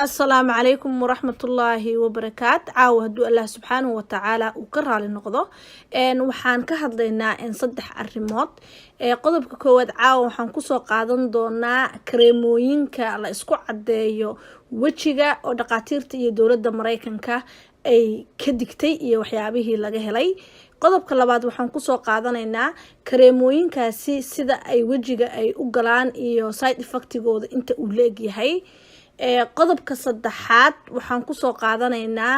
السلام عليكم ورحمة الله وبركاته عاود الله سبحانه وتعالى وكرر للنقضة وحان كهضلينا إن صدح الريموت قضب كواد عاو وحان كسو قادن دونا كريموينكا لا اسكو عدايو وجيغا او دقاتيرتا iyo dowladda Mareykanka ay ka digtay iyo waxyaabihii laga helay qodobka labaad waxaan ku soo qaadanaynaa kareemooyinkaasi sida ay wajiga ay u galaan iyo side effectigooda inta uu leeyahay qodobka saddexaad waxaan ku soo qaadanaynaa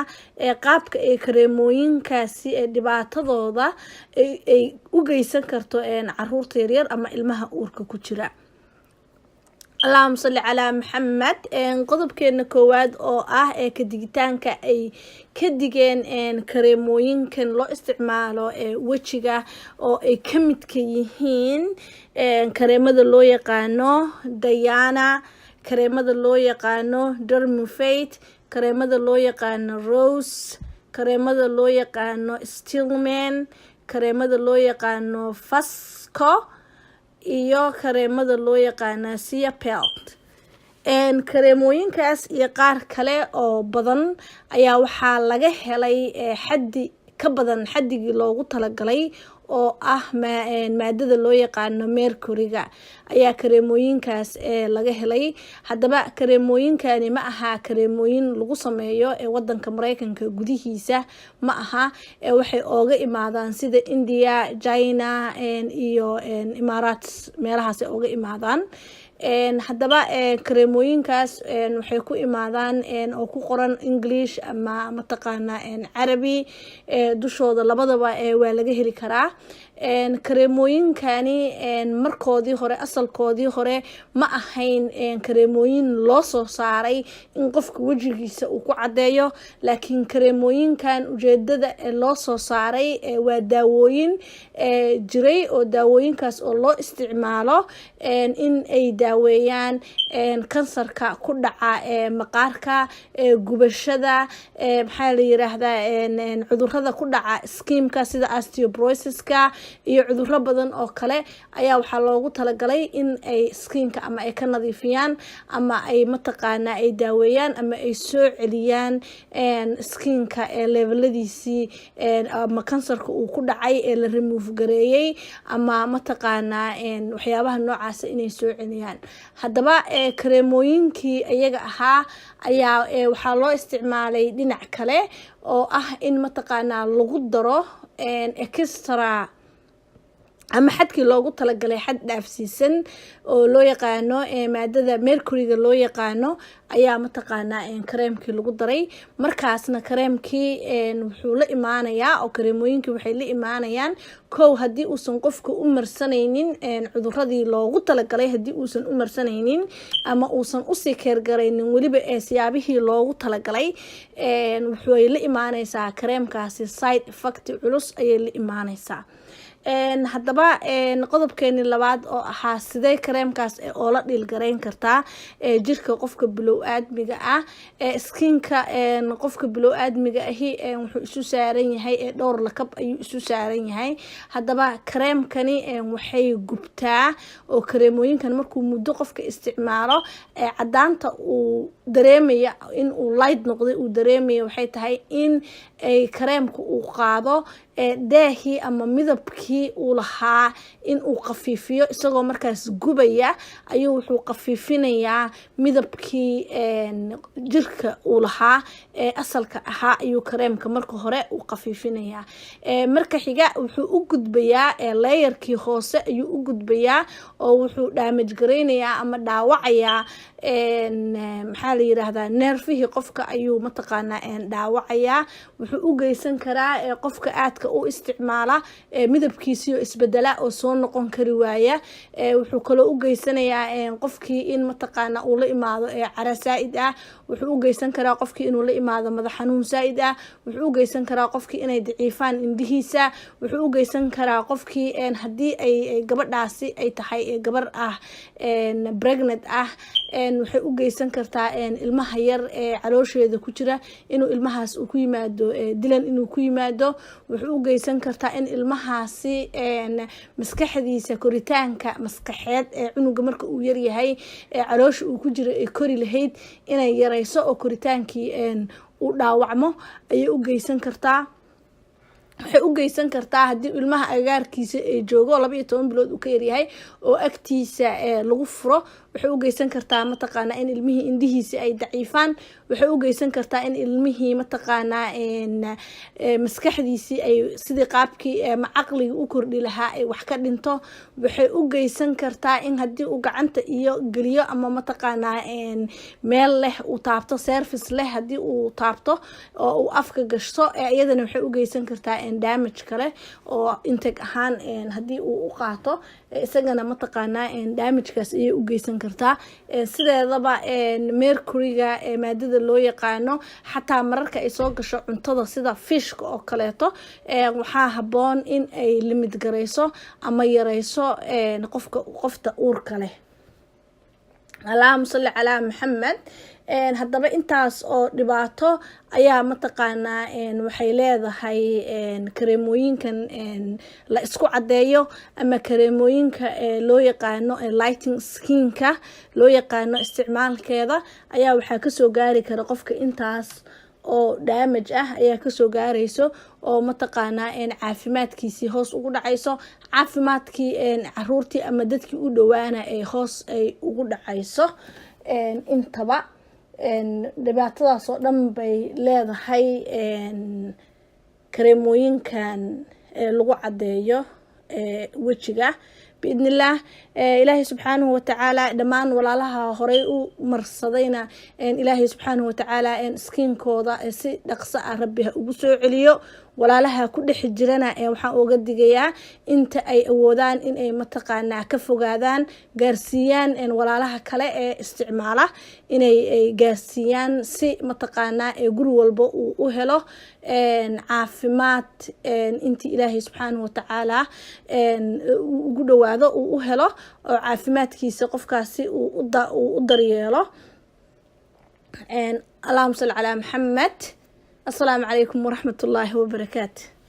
qaabka ay kareemooyinkaasi ee dhibaatadooda ay u geysan karto caruurta yaryar ama ilmaha uurka ku jira اللهم صل على محمد قضبكينا كواد oo ah ee ka digitaanka ay ka digeen kareemooyinkan loo isticmaalo wajiga oo ay ka mid ka yihiin kareemada loo yaqaano Diana kareemada loo yaqaano Dermufate kareemada loo yaqaano Rose kareemada loo yaqaano Stillman kareemada loo yaqaano Fasco iyo kareemada loo yaqaano Ciapelt kareemooyinkaas iyo qaar kale oo badan ayaa waxaa laga helay xaddi ka badan xaddigii loogu talagalay oo ah maadada loo yaqaano mercuryga ayaa kareemooyinkaas laga helay hadaba kareemooyinkani ma aha kareemooyin lagu sameeyo wadanka Mareykanka gudihiisa ma aha waxay ooga imaadaan sida India China iyo Emirates meelahaas ay ooga imaadaan hadaba kareemooyinkaas waxay ku imaadaan oo ku qoran English ama mataqaana Arabi dushooda labadaba waa laga heli karaa kareemooyinkani markoodii hore asalkoodii hore ma ahayn kareemooyin loo soo saaray in qofka wajigiisa uu ku cadeeyo laakiin kareemooyinkan ujeedada loo soo saaray waa daawooyin jiray oo daawooyinkaas oo loo isticmaalo in ay daaweeyaan kansarka ku dhaca maqaarka gubashada maxaa la yiraahdaa cudurrada ku dhaca skinka sida osteoporosis-ka iyo cudurro badan oo kale ayaa waxa loogu talagalay in ay skinka ama ay ka nadiifiyaan ama ay mataqaana ay daaweeyaan ama ay soo celiyaan skinka leveladiisii ama kansarka uu ku dhacay ee la remove gareeyay ama mataqaana waxyaabaha noocaas inay soo celiyaan hadaba kareemooyinkii iyaga ahaa ayaa waxa loo isticmaalay dhinac kale oo ah in mataqaana lagu daro extra ama xadkii loogu talagalay xad dhaafsiisan oo loo yaqaano maadada mercuryga loo yaqaano ayaa mataqaana kareemkii lagu daray markaasna kareemkii wuxuu la imaanayaa oo kareemooyinkii waxay la imaanayaan kow hadii uusan qofka u marsanaynin cudurradii loogu talagalay hadii uusan u marsanaynin ama uusan u sii keergaraynin waliba siyaabihii loogu talagalay wuxuu la imaanaysaa kareemkaasi side effect culus ayay la imaanaysaa hadaba qodobkeeni labaad oo ahaa sidee kareemkaas oo la dhilgareyn kartaa jirka qofka bilow aadmiga ah skinka qofka bilow aadmiga ahi wuxuu isu saaran yahay dhowr lakab ayuu isu saaran yahay hadaba kareemkani waxay gubtaa oo kareemooyinkan markuu muddo qofka isticmaalo cadaanta uu dareemaya in uu light noqday uu dareemaya waxay tahay in ay kareemku uu qaado daahii ama midabkii uu lahaa in uu qafiifiyo isagoo markaas gubaya ayuu wuxuu qafiifinayaa midabkii jirka uu lahaa asalka ahaa ayuu kareemka marka hore uu qafiifinayaa marka xiga wuxuu u gudbayaa layerkii hoose ayuu u gudbayaa oo wuxuu damage gareynayaa ama dhaawacayaa maxaa la yiraahdaa nerfihii qofka ayuu mataqaana dhaawacayaa wuxuu u geysan karaa qofka aadka u isticmaala midabkiisa iyo isbedela oo soo noqon kari waaya wuxuu kale u geysanayaa qofkii in mataqaana uu la imaado cara saa'id ah wuxuu u geysan karaa qofkii inuu la imaado madax xanuun saa'id ah wuxuu u geysan karaa qofkii inay daciifaan indhihiisa wuxuu u geysan karaa qofkii hadii ay gabadhaasi ay tahay gabar ah pregnant ah waxay u geysan kartaa ilmaha yar ee caloosheeda ku jira inuu ilmahaas uu ku yimaado dilan inuu ku yimaado. waxay u geysan kartaa in ilmahaasi maskaxdiisa koritaanka maskaxeed ee cunuga marka uu yar yahay ee caloosha uu ku jira ee kori lahayd inay yareyso oo koritaankii uu dhaawacmo ayay u geysan kartaa. waxay u geysan kartaa haddii ilmaha agaarkiisa ay joogo 12 bilood uu ka yaryahay oo agtiisa lagu furo waxay u geysan kartaa mataqaanaa in ilmihii indhihiisa ay daciifaan. waxay u geysan kartaa in ilmihii mataqaanaa maskaxdiisii ay sidii qaabkii caqliga u kordhi lahaa ay wax ka dhinto. waxay u geysan kartaa in haddii uu gacanta iyo geliyo ama mataqaanaa meel leh uu taabto service leh haddii uu taabto oo uu afka gashto iyadana waxay u geysan kartaa damage kale oo intake ahaan haddii uu u qaato isagana mataqaanaa damagekaas ayay u geysan kartaa. sideedaba mercuryga maadada loo yaqaano xataa mararka ay soo gasho cuntada sida fishka oo kaleeto waxaa habboon in ay limid gareyso ama yareyso qofta uurka leh. اللهم صل على محمد. haddaba intaas oo dhibaato ayaa mataqaanaa waxay leedahay kareemooyinkan la isku cadeeyo ama kareemooyinka loo yaqaano lighting skinka loo yaqaano isticmaalkeeda ayaa waxaa kasoo gaari kara qofka intaas oo damage ah ayaa kasoo gaarayso oo mataqaanaa caafimaadkiisii hoos ugu dhacayso caafimaadkii caruurtii ama dadkii u dhawaana ay hoos ay ugu dhacayso. intaba dhibaatadaas oo dhan bay leedahay kareemooyinkan lagu cadeeyo wejiga بإذن الله. إلهي سبحانه وتعالى دمان ولالها هري مرصدينا إلهي سبحانه وتعالى سكين كودا سي دقصة ربها وبسوع عليو walaalha ku dhex jirana waxaan uga digayaa inta ay awoodaan in ay mataqaanaa ka fogaadaan gaarsiiyaan walaalaha kale ee isticmaala inay gaarsiiyaan si mataqaanaa guri walba uu u helo caafimaad intii Ilaahay subxaanahu wa ta'ala ugu dhawaado uu u helo oo caafimaadkiisa qofkaasi uu u daryeelo. اللهم صل على محمد. السلام عليكم ورحمة الله وبركاته.